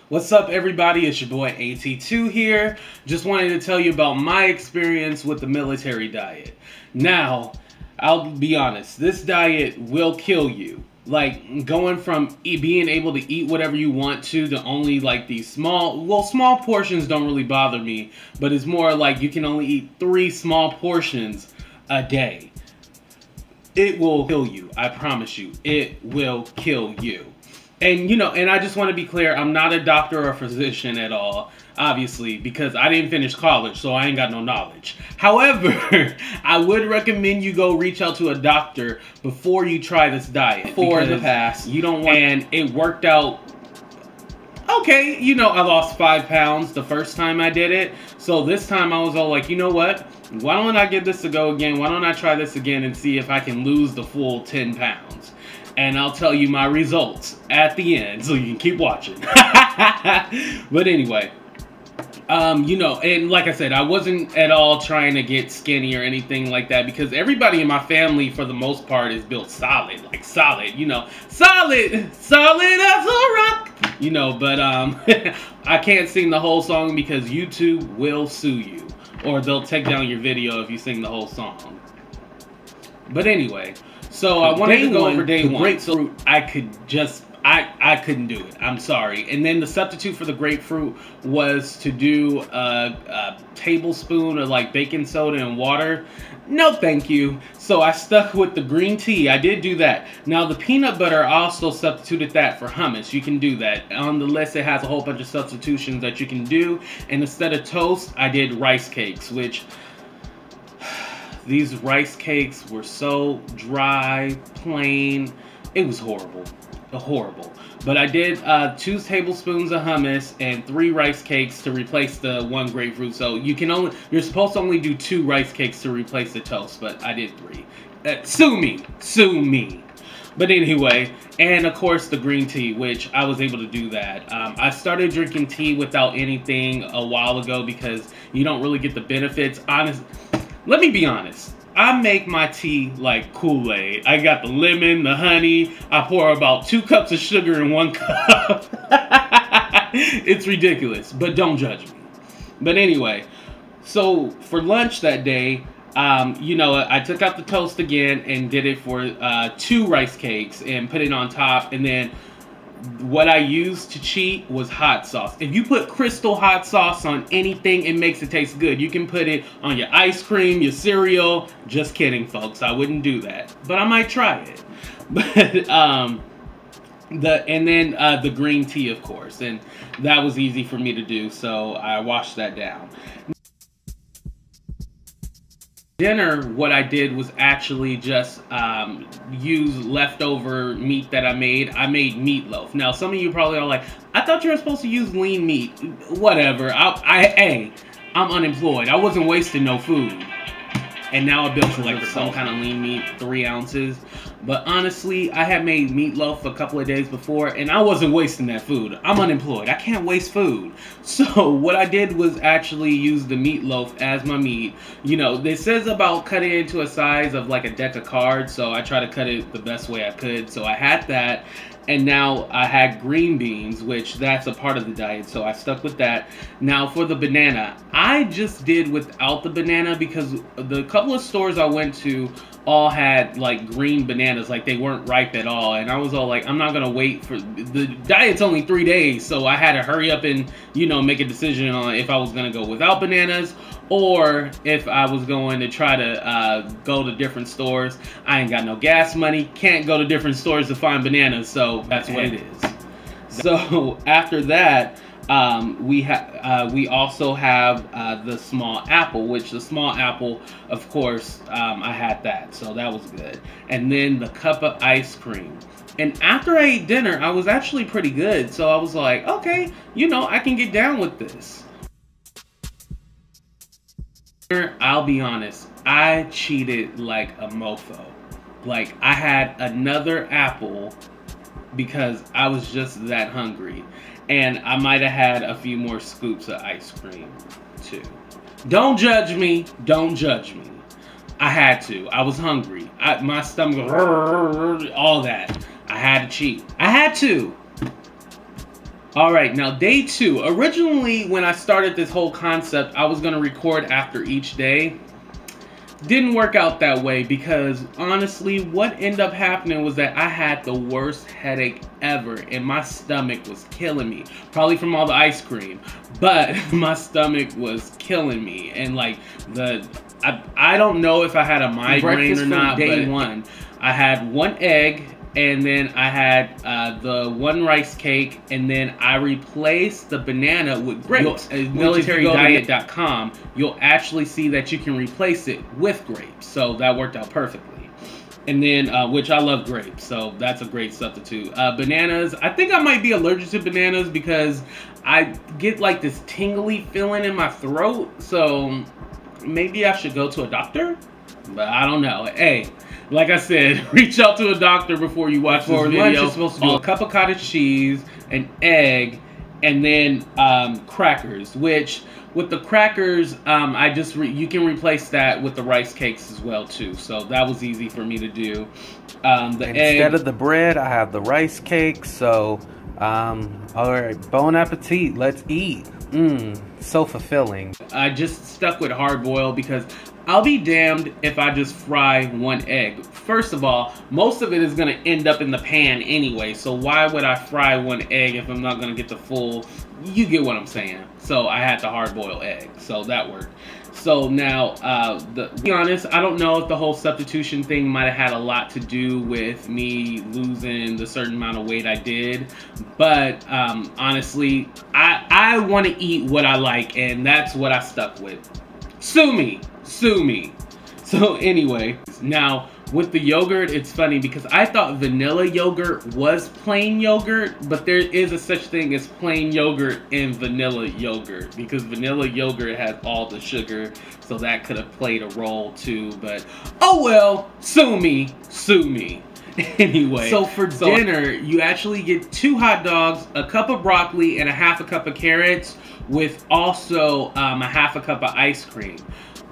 What's up, everybody? It's your boy AT2 here. Just wanted to tell you about my experience with the military diet. Now, I'll be honest, this diet will kill you. Like, going from being able to eat whatever you want to only like these small portions don't really bother me, but it's more like you can only eat 3 small portions a day. It will kill you, I promise you. It will kill you. And, and I just want to be clear, I'm not a doctor or physician at all, obviously, because I didn't finish college, so I ain't got no knowledge. However, I would recommend you go reach out to a doctor before you try this diet. For the past, you don't want, and it worked out okay. I lost 5 pounds the first time I did it, so this time I was all like, you know what? Why don't I give this a go again? Why don't I try this again and see if I can lose the full 10 pounds? And I'll tell you my results at the end, so you can keep watching. But anyway, and like I said, I wasn't at all trying to get skinny or anything like that, because everybody in my family, for the most part, is built solid, like solid, solid as a rock, but I can't sing the whole song because YouTube will sue you, or they'll take down your video if you sing the whole song. But anyway, so I wanted to go over day one. Grapefruit, I couldn't do it. I'm sorry. And then the substitute for the grapefruit was to do a tablespoon of like baking soda and water. No, thank you. So I stuck with the green tea. I did do that. Now the peanut butter, I also substituted that for hummus. You can do that. On the list, it has a whole bunch of substitutions that you can do. And instead of toast, I did rice cakes, which these rice cakes were so dry, plain. It was horrible. Horrible. But I did 2 tablespoons of hummus and 3 rice cakes to replace the 1 grapefruit. So you're supposed to only do 2 rice cakes to replace the toast, but I did 3. Sue me. But anyway, and of course the green tea, which I was able to do that. I started drinking tea without anything a while ago because you don't really get the benefits. Let me be honest. I make my tea like Kool-Aid. I got the lemon, the honey. I pour about 2 cups of sugar in 1 cup. It's ridiculous, but don't judge me. But anyway, so for lunch that day, I took out the toast again and did it for 2 rice cakes and put it on top. And then what I used to cheat was hot sauce. If you put Crystal hot sauce on anything, it makes it taste good. You can put it on your ice cream, your cereal. Just kidding, folks. I wouldn't do that, but I might try it. But the green tea, of course, and that was easy for me to do, so I washed that down. Dinner, what I did was actually just use leftover meat that I made. I made meatloaf. Now, some of you probably are like, I thought you were supposed to use lean meat. Whatever. I'm unemployed. I wasn't wasting no food. And now I built like some kind of lean meat, 3 ounces. But honestly, I had made meatloaf a couple of days before, and I wasn't wasting that food. I'm unemployed. I can't waste food. So what I did was actually use the meatloaf as my meat. It says about cutting it into a size of like a deck of cards, so I try to cut it the best way I could. So I had that. And now I had green beans, which that's a part of the diet, so I stuck with that. Now for the banana, I just did without the banana because the couple of stores I went to all had like green bananas, like they weren't ripe at all. And I was all like, I'm not gonna wait for, the diet's only 3 days, so I had to hurry up and, make a decision on if I was gonna go without bananas or if I was going to try to go to different stores. I ain't got no gas money, can't go to different stores to find bananas, so that's what it is. So after that, we also have the small apple, which the small apple, of course, I had that, so that was good. And then the cup of ice cream. And after I ate dinner, I was actually pretty good, so I was like, okay, I can get down with this. I'll be honest, I cheated like a mofo. Like, I had another apple because I was just that hungry. And I might have had a few more scoops of ice cream, too. Don't judge me. Don't judge me. I had to. I was hungry. My stomach, all that. I had to cheat. I had to. All right, now day 2. Originally, when I started this whole concept, I was going to record after each day. Didn't work out that way because honestly, what ended up happening was that I had the worst headache ever and my stomach was killing me. Probably from all the ice cream, but my stomach was killing me. And like I don't know if I had a migraine or not. Day 1, I had 1 egg. And then I had the 1 rice cake, and then I replaced the banana with grapes. MilitaryDiet.com, you'll actually see that you can replace it with grapes. So that worked out perfectly. And then, which I love grapes, so that's a great substitute. Bananas, I think I might be allergic to bananas because I get like this tingly feeling in my throat. So maybe I should go to a doctor, but I don't know. Hey. Like I said, reach out to a doctor before you watch this video. Lunch, you're supposed to do a cup of cottage cheese, an egg, and then crackers. Which, with the crackers, you can replace that with the rice cakes as well too. So that was easy for me to do. Instead of the bread, I have the rice cakes. So, all right, bon appetit. Let's eat. So fulfilling. I just stuck with hard boil because I'll be damned if I just fry 1 egg. First of all, most of it is going to end up in the pan anyway, so why would I fry 1 egg if I'm not going to get the full, you get what I'm saying. So I had the hard boiled egg, so that worked. So now, to be honest, I don't know if the whole substitution thing might have had a lot to do with me losing the certain amount of weight I did, but honestly, I want to eat what I like, and that's what I stuck with. Sue me. Sue me. So anyway, now with the yogurt, it's funny because I thought vanilla yogurt was plain yogurt, but there is a such thing as plain yogurt and vanilla yogurt because vanilla yogurt has all the sugar, so that could have played a role too, but oh well, sue me, sue me. Anyway, so for dinner, you actually get 2 hot dogs, a cup of broccoli, and a half a cup of carrots with also a half a cup of ice cream.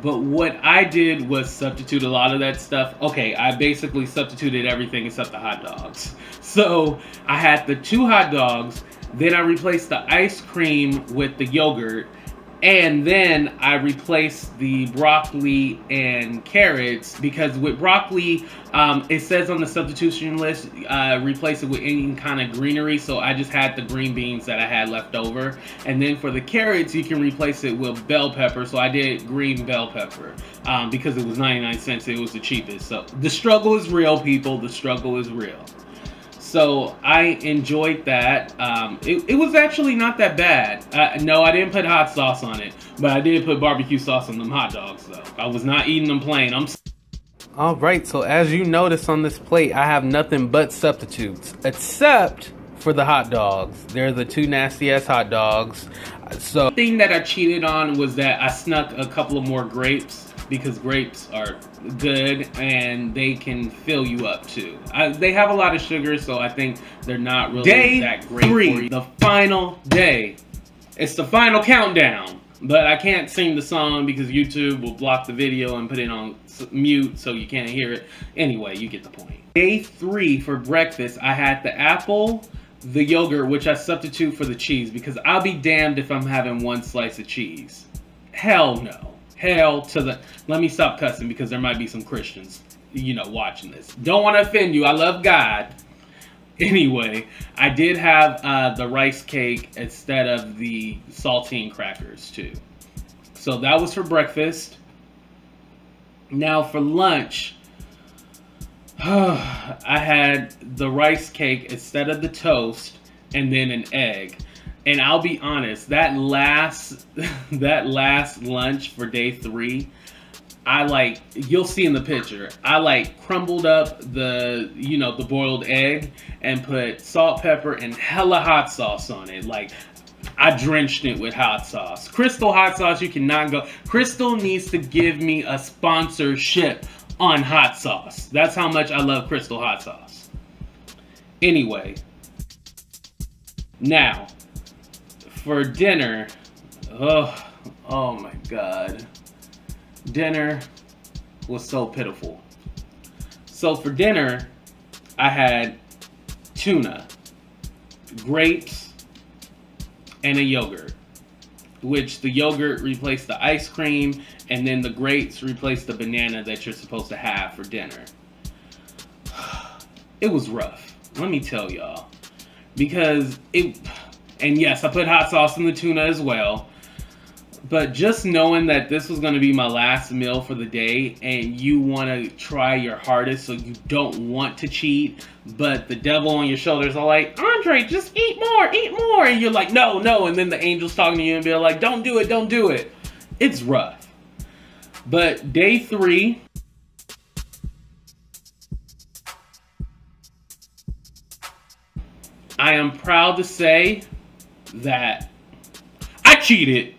But what I did was substitute a lot of that stuff. Okay, I basically substituted everything except the hot dogs. So I had the 2 hot dogs, then I replaced the ice cream with the yogurt, and then I replaced the broccoli and carrots because with broccoli, it says on the substitution list, replace it with any kind of greenery. So I just had the green beans that I had left over. And then for the carrots, you can replace it with bell pepper. So I did green bell pepper because it was 99 cents. It was the cheapest. So the struggle is real, people. The struggle is real. So I enjoyed that. It was actually not that bad. No, I didn't put hot sauce on it, but I did put barbecue sauce on them hot dogs though. I was not eating them plain. Alright, so as you notice on this plate, I have nothing but substitutes, except for the hot dogs. They're the 2 nasty ass hot dogs. So the thing that I cheated on was that I snuck a couple of more grapes because grapes are good and they can fill you up too. They have a lot of sugar, so I think they're not really that great for you. The final day. It's the final countdown, but I can't sing the song because YouTube will block the video and put it on mute so you can't hear it. Anyway, you get the point. Day 3 for breakfast, I had the apple, the yogurt, which I substitute for the cheese because I'll be damned if I'm having 1 slice of cheese. Hell no. Hell to the... Let me stop cussing because there might be some Christians, you know, watching this. Don't want to offend you. I love God. Anyway, I did have the rice cake instead of the saltine crackers too. So that was for breakfast. Now for lunch, I had the rice cake instead of the toast and then an egg. And I'll be honest, that last lunch for day 3, you'll see in the picture, I crumbled up the, the boiled egg and put salt, pepper, and hella hot sauce on it. I drenched it with hot sauce. Crystal hot sauce, you cannot go. Crystal needs to give me a sponsorship on hot sauce. That's how much I love Crystal hot sauce. Anyway, now, for dinner, oh my God. Dinner was so pitiful. So for dinner, I had tuna, grapes, and a yogurt, which the yogurt replaced the ice cream, and then the grapes replaced the banana that you're supposed to have for dinner. It was rough, let me tell y'all, because and yes, I put hot sauce in the tuna as well. But just knowing that this was going to be my last meal for the day, and you want to try your hardest, so you don't want to cheat, but the devil on your shoulders are like, Andre, just eat more, and you're like, no, and then the angel's talking to you and be like, don't do it. It's rough. But day 3, I am proud to say that I cheated.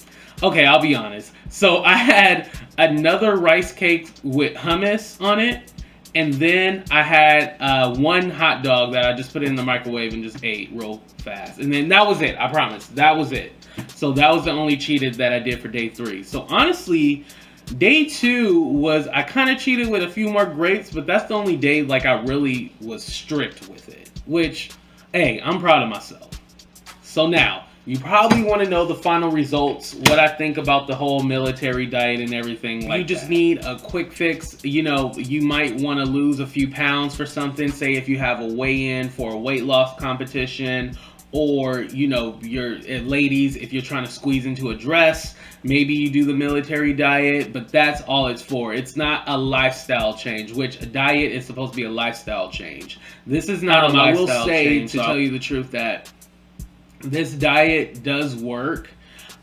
Okay, I'll be honest. So I had another rice cake with hummus on it, and then I had one hot dog that I just put in the microwave and just ate real fast. And then that was it, I promise. That was it. So that was the only cheated that I did for day 3. So honestly, day 2 was, I kind of cheated with a few more grapes, but that's the only day like I really was strict with it. Which, hey, I'm proud of myself. So now, you probably want to know the final results, what I think about the whole military diet and everything like that. You just need a quick fix. You know, you might want to lose a few pounds for something. Say if you have a weigh-in for a weight loss competition, or, you know, you're ladies, if you're trying to squeeze into a dress, maybe you do the military diet, but that's all it's for. It's not a lifestyle change, which a diet is supposed to be a lifestyle change. This is not a lifestyle change. I will say, to tell you the truth, that this diet does work.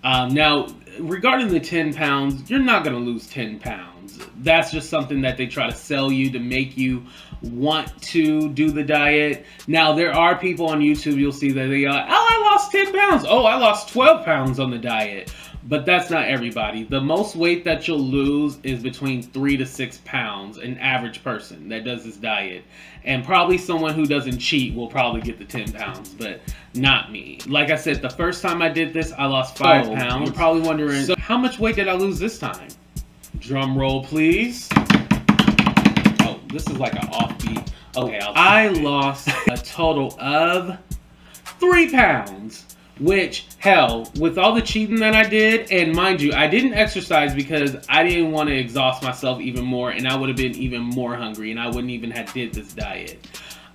Now, regarding the 10 pounds, you're not going to lose 10 pounds. That's just something that they try to sell you to make you want to do the diet. Now, there are people on YouTube, you'll see that they are, oh, I lost 10 pounds. Oh, I lost 12 pounds on the diet. But that's not everybody. The most weight that you'll lose is between 3 to 6 pounds, an average person that does this diet. And probably someone who doesn't cheat will probably get the 10 pounds, but not me. Like I said, the first time I did this, I lost 5 pounds. You're probably wondering, so how much weight did I lose this time? Drum roll, please. Oh, this is like an offbeat. Okay, I lost a total of 3 pounds. Which, hell, with all the cheating that I did, and mind you, I didn't exercise because I didn't want to exhaust myself even more, and I would have been even more hungry, and I wouldn't even have did this diet.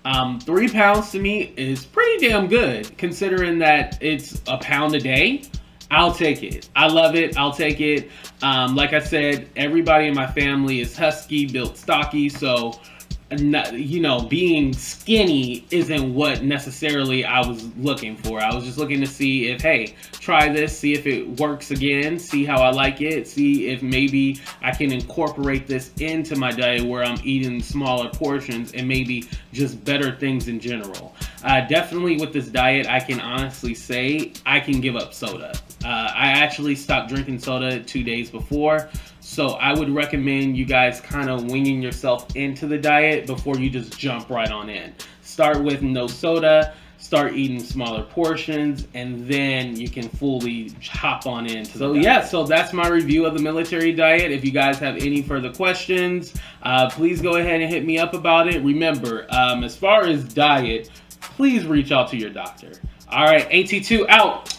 3 pounds to me is pretty damn good, considering that it's a pound a day. I'll take it. I love it. I'll take it. Like I said, everybody in my family is husky, built stocky, so you know, being skinny isn't what necessarily I was looking for. I was just looking to see if, hey, try this, see if it works again, see how I like it, see if maybe I can incorporate this into my diet where I'm eating smaller portions and maybe just better things in general. Definitely with this diet, I can honestly say I can give up soda. I actually stopped drinking soda 2 days before. So I would recommend you guys kind of winging yourself into the diet before you just jump right on in. Start with no soda, start eating smaller portions, and then you can fully hop on into the diet. Yeah, so that's my review of the military diet. If you guys have any further questions, please go ahead and hit me up about it. Remember, as far as diet, please reach out to your doctor. All right, AT2 out.